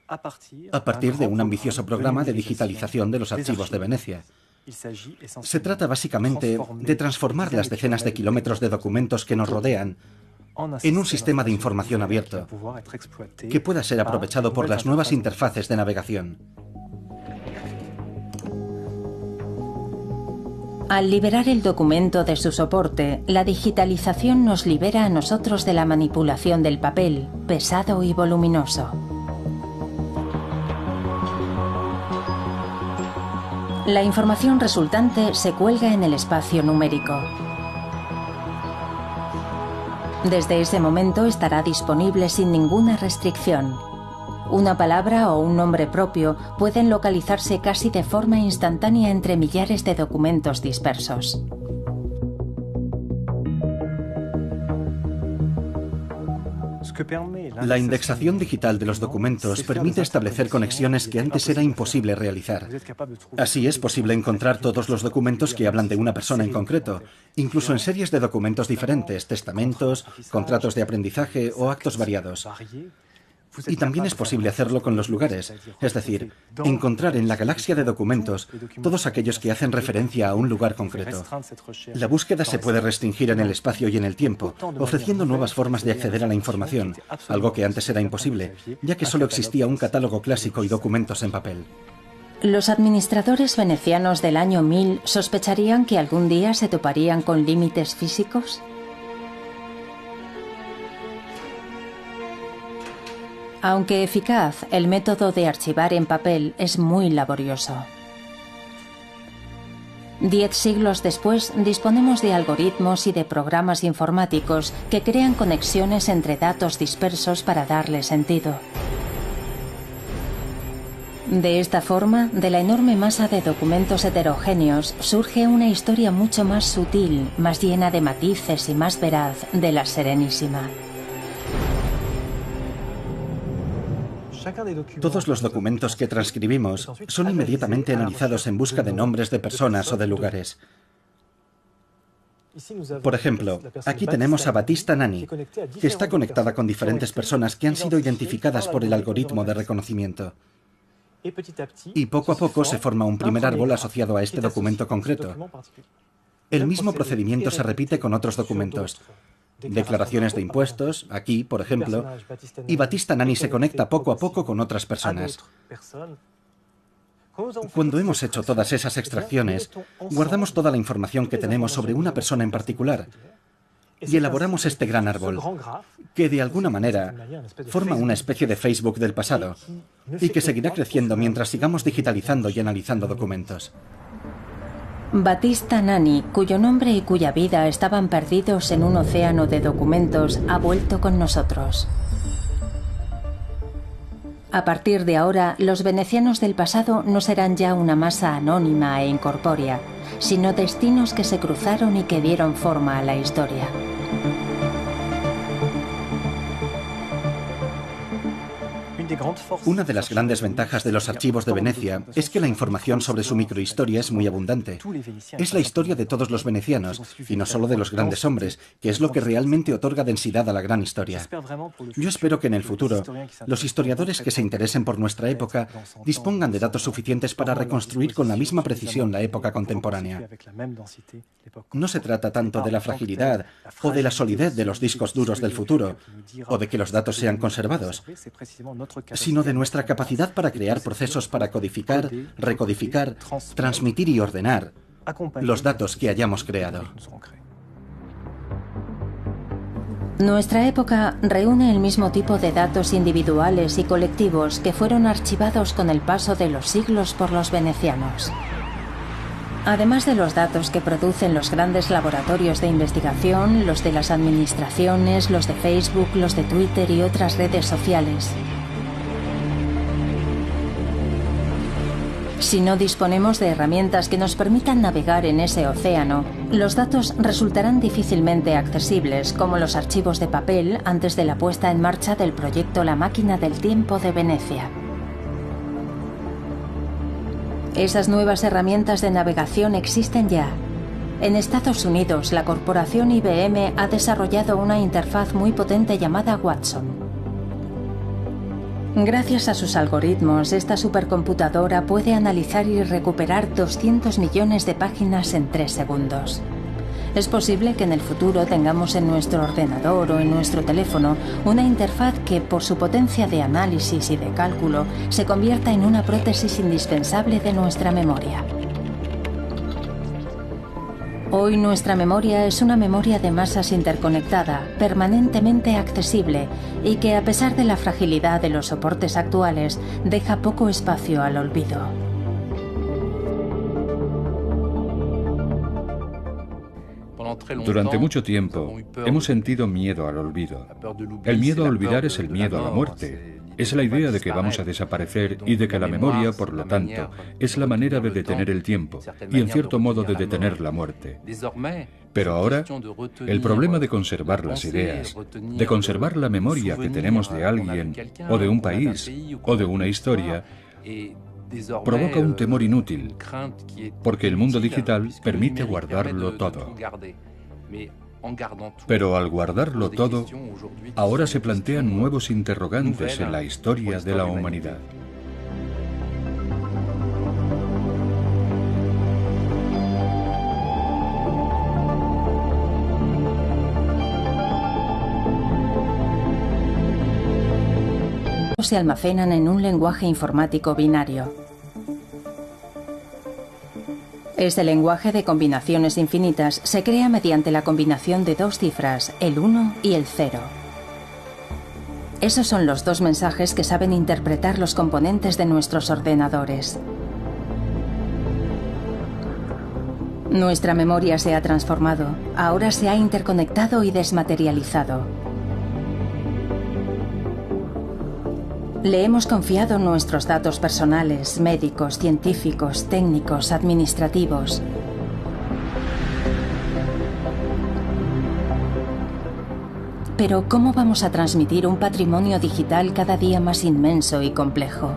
a partir de un ambicioso programa de digitalización de los archivos de Venecia. Se trata básicamente de transformar las decenas de kilómetros de documentos que nos rodean en un sistema de información abierto que pueda ser aprovechado por las nuevas interfaces de navegación. Al liberar el documento de su soporte, la digitalización nos libera a nosotros de la manipulación del papel, pesado y voluminoso. La información resultante se cuelga en el espacio numérico. Desde ese momento estará disponible sin ninguna restricción. Una palabra o un nombre propio pueden localizarse casi de forma instantánea entre millares de documentos dispersos. La indexación digital de los documentos permite establecer conexiones que antes era imposible realizar. Así es posible encontrar todos los documentos que hablan de una persona en concreto, incluso en series de documentos diferentes, testamentos, contratos de aprendizaje o actos variados. Y también es posible hacerlo con los lugares, es decir, encontrar en la galaxia de documentos todos aquellos que hacen referencia a un lugar concreto. La búsqueda se puede restringir en el espacio y en el tiempo, ofreciendo nuevas formas de acceder a la información, algo que antes era imposible, ya que solo existía un catálogo clásico y documentos en papel. Los administradores venecianos del año 1000 sospecharían que algún día se toparían con límites físicos. Aunque eficaz, el método de archivar en papel es muy laborioso. 10 siglos después, disponemos de algoritmos y de programas informáticos que crean conexiones entre datos dispersos para darle sentido. De esta forma, de la enorme masa de documentos heterogéneos, surge una historia mucho más sutil, más llena de matices y más veraz de la Serenísima. Todos los documentos que transcribimos son inmediatamente analizados en busca de nombres de personas o de lugares. Por ejemplo, aquí tenemos a Battista Nani, que está conectada con diferentes personas que han sido identificadas por el algoritmo de reconocimiento. Y poco a poco se forma un primer árbol asociado a este documento concreto. El mismo procedimiento se repite con otros documentos. Declaraciones de impuestos, aquí, por ejemplo, y Battista Nani se conecta poco a poco con otras personas. Cuando hemos hecho todas esas extracciones, guardamos toda la información que tenemos sobre una persona en particular y elaboramos este gran árbol, que de alguna manera forma una especie de Facebook del pasado y que seguirá creciendo mientras sigamos digitalizando y analizando documentos. Battista Nani, cuyo nombre y cuya vida estaban perdidos en un océano de documentos, ha vuelto con nosotros. A partir de ahora, los venecianos del pasado no serán ya una masa anónima e incorpórea, sino destinos que se cruzaron y que dieron forma a la historia. Una de las grandes ventajas de los archivos de Venecia es que la información sobre su microhistoria es muy abundante. Es la historia de todos los venecianos, y no solo de los grandes hombres, que es lo que realmente otorga densidad a la gran historia. Yo espero que en el futuro, los historiadores que se interesen por nuestra época dispongan de datos suficientes para reconstruir con la misma precisión la época contemporánea. No se trata tanto de la fragilidad o de la solidez de los discos duros del futuro, o de que los datos sean conservados, sino de nuestra capacidad para crear procesos para codificar, recodificar, transmitir y ordenar los datos que hayamos creado. Nuestra época reúne el mismo tipo de datos individuales y colectivos que fueron archivados con el paso de los siglos por los venecianos. Además de los datos que producen los grandes laboratorios de investigación, los de las administraciones, los de Facebook, los de Twitter y otras redes sociales. Si no disponemos de herramientas que nos permitan navegar en ese océano, los datos resultarán difícilmente accesibles, como los archivos de papel antes de la puesta en marcha del proyecto La Máquina del Tiempo de Venecia. Esas nuevas herramientas de navegación existen ya, En Estados Unidos, la corporación IBM ha desarrollado una interfaz muy potente llamada Watson. Gracias a sus algoritmos, esta supercomputadora puede analizar y recuperar 200 millones de páginas en 3 segundos. Es posible que en el futuro tengamos en nuestro ordenador o en nuestro teléfono una interfaz que, por su potencia de análisis y de cálculo, se convierta en una prótesis indispensable de nuestra memoria. Hoy nuestra memoria es una memoria de masas interconectada, permanentemente accesible y que, a pesar de la fragilidad de los soportes actuales, deja poco espacio al olvido. Durante mucho tiempo hemos sentido miedo al olvido. El miedo a olvidar es el miedo a la muerte. Es la idea de que vamos a desaparecer y de que la memoria, por lo tanto, es la manera de detener el tiempo y, en cierto modo, de detener la muerte. Pero ahora, el problema de conservar las ideas, de conservar la memoria que tenemos de alguien, o de un país, o de una historia, provoca un temor inútil, porque el mundo digital permite guardarlo todo. Pero al guardarlo todo, ahora se plantean nuevos interrogantes en la historia de la humanidad. Se almacenan en un lenguaje informático binario. Este lenguaje de combinaciones infinitas se crea mediante la combinación de 2 cifras, el 1 y el 0. Esos son los 2 mensajes que saben interpretar los componentes de nuestros ordenadores. Nuestra memoria se ha transformado, ahora se ha interconectado y desmaterializado. Le hemos confiado nuestros datos personales, médicos, científicos, técnicos, administrativos. Pero ¿cómo vamos a transmitir un patrimonio digital cada día más inmenso y complejo?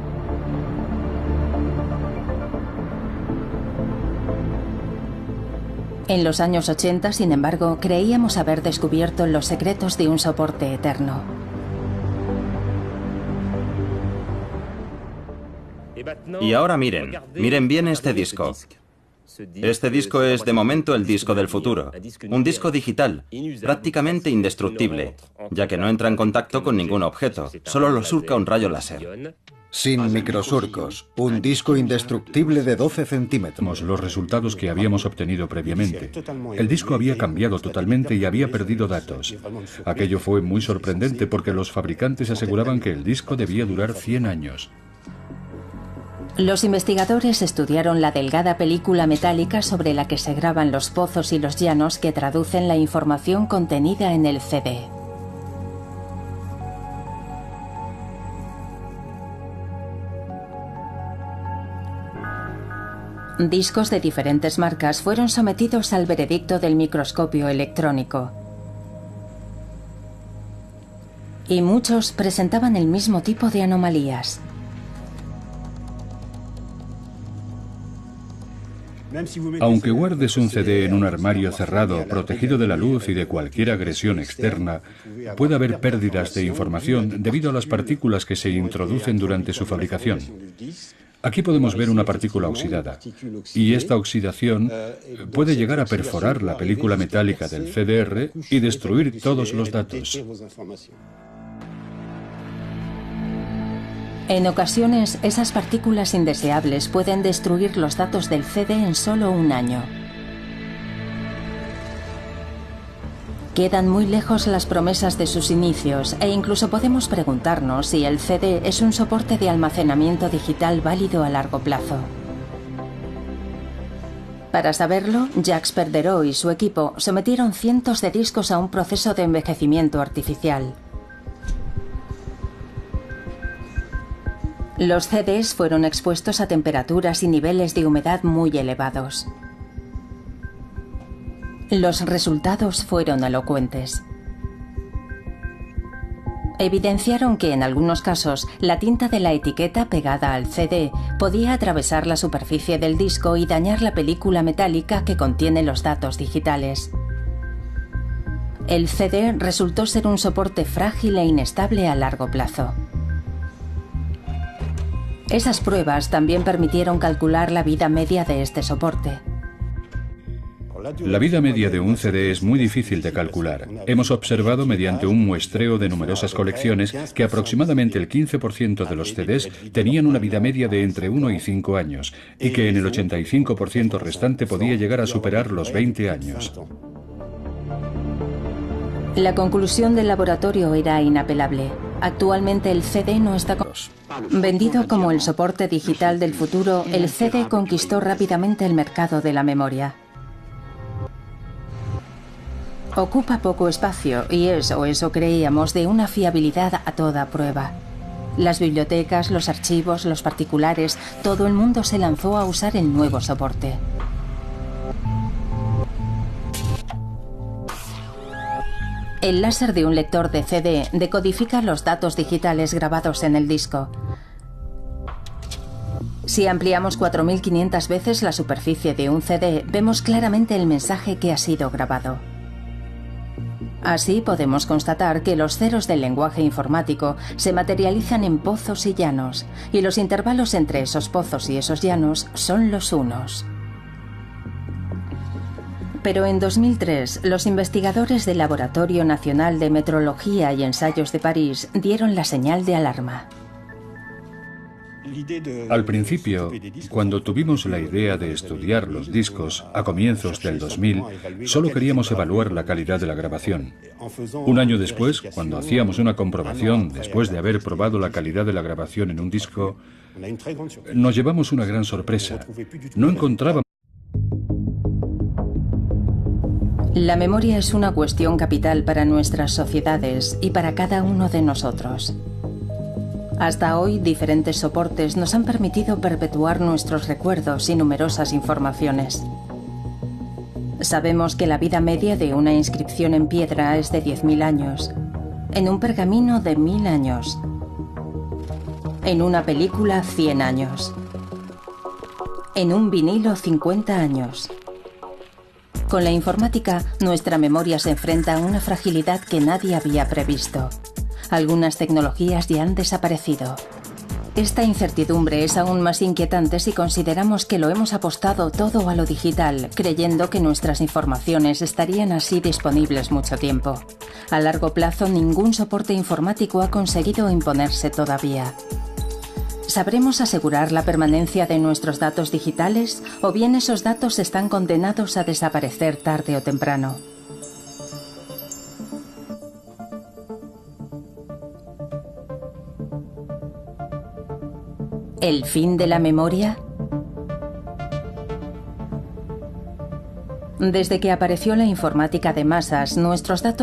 En los años 80, sin embargo, creíamos haber descubierto los secretos de un soporte eterno. Y ahora miren bien este disco. Este disco es, de momento, el disco del futuro. Un disco digital, prácticamente indestructible, ya que no entra en contacto con ningún objeto, solo lo surca un rayo láser. Sin microsurcos, un disco indestructible de 12 centímetros. Los resultados que habíamos obtenido previamente. El disco había cambiado totalmente y había perdido datos. Aquello fue muy sorprendente porque los fabricantes aseguraban que el disco debía durar 100 años. Los investigadores estudiaron la delgada película metálica sobre la que se graban los pozos y los llanos que traducen la información contenida en el CD. Discos de diferentes marcas fueron sometidos al veredicto del microscopio electrónico. Y muchos presentaban el mismo tipo de anomalías. Aunque guardes un CD en un armario cerrado, protegido de la luz y de cualquier agresión externa, puede haber pérdidas de información debido a las partículas que se introducen durante su fabricación. Aquí podemos ver una partícula oxidada, y esta oxidación puede llegar a perforar la película metálica del CDR y destruir todos los datos. En ocasiones, esas partículas indeseables pueden destruir los datos del CD en solo un año. Quedan muy lejos las promesas de sus inicios e incluso podemos preguntarnos si el CD es un soporte de almacenamiento digital válido a largo plazo. Para saberlo, Jacques Perderot y su equipo sometieron cientos de discos a un proceso de envejecimiento artificial. Los CDs fueron expuestos a temperaturas y niveles de humedad muy elevados. Los resultados fueron elocuentes. evidenciaron que en algunos casos la tinta de la etiqueta pegada al CD podía atravesar la superficie del disco y dañar la película metálica que contiene los datos digitales. El CD resultó ser un soporte frágil e inestable a largo plazo. Esas pruebas también permitieron calcular la vida media de este soporte. La vida media de un CD es muy difícil de calcular. Hemos observado mediante un muestreo de numerosas colecciones que aproximadamente el 15% de los CDs tenían una vida media de entre 1 y 5 años y que en el 85% restante podía llegar a superar los 20 años. La conclusión del laboratorio era inapelable. Actualmente el CD no está vendido como el soporte digital del futuro. El CD conquistó rápidamente el mercado de la memoria. Ocupa poco espacio y es, o eso creíamos, de una fiabilidad a toda prueba. Las bibliotecas, los archivos, los particulares, todo el mundo se lanzó a usar el nuevo soporte. El láser de un lector de CD decodifica los datos digitales grabados en el disco. Si ampliamos 4.500 veces la superficie de un CD, vemos claramente el mensaje que ha sido grabado. Así podemos constatar que los ceros del lenguaje informático se materializan en pozos y llanos, y los intervalos entre esos pozos y esos llanos son los unos. Pero en 2003, los investigadores del Laboratorio Nacional de Metrología y Ensayos de París dieron la señal de alarma. Al principio, cuando tuvimos la idea de estudiar los discos a comienzos del 2000, solo queríamos evaluar la calidad de la grabación. Un año después, cuando hacíamos una comprobación después de haber probado la calidad de la grabación en un disco, nos llevamos una gran sorpresa. No encontrábamos. La memoria es una cuestión capital para nuestras sociedades y para cada uno de nosotros. Hasta hoy, diferentes soportes nos han permitido perpetuar nuestros recuerdos y numerosas informaciones. Sabemos que la vida media de una inscripción en piedra es de 10.000 años, en un pergamino de 1.000 años, en una película 100 años, en un vinilo 50 años. Con la informática, nuestra memoria se enfrenta a una fragilidad que nadie había previsto. Algunas tecnologías ya han desaparecido. Esta incertidumbre es aún más inquietante si consideramos que lo hemos apostado todo a lo digital, creyendo que nuestras informaciones estarían así disponibles mucho tiempo. A largo plazo, ningún soporte informático ha conseguido imponerse todavía. ¿Sabremos asegurar la permanencia de nuestros datos digitales o bien esos datos están condenados a desaparecer tarde o temprano? ¿El fin de la memoria? Desde que apareció la informática de masas, nuestros datos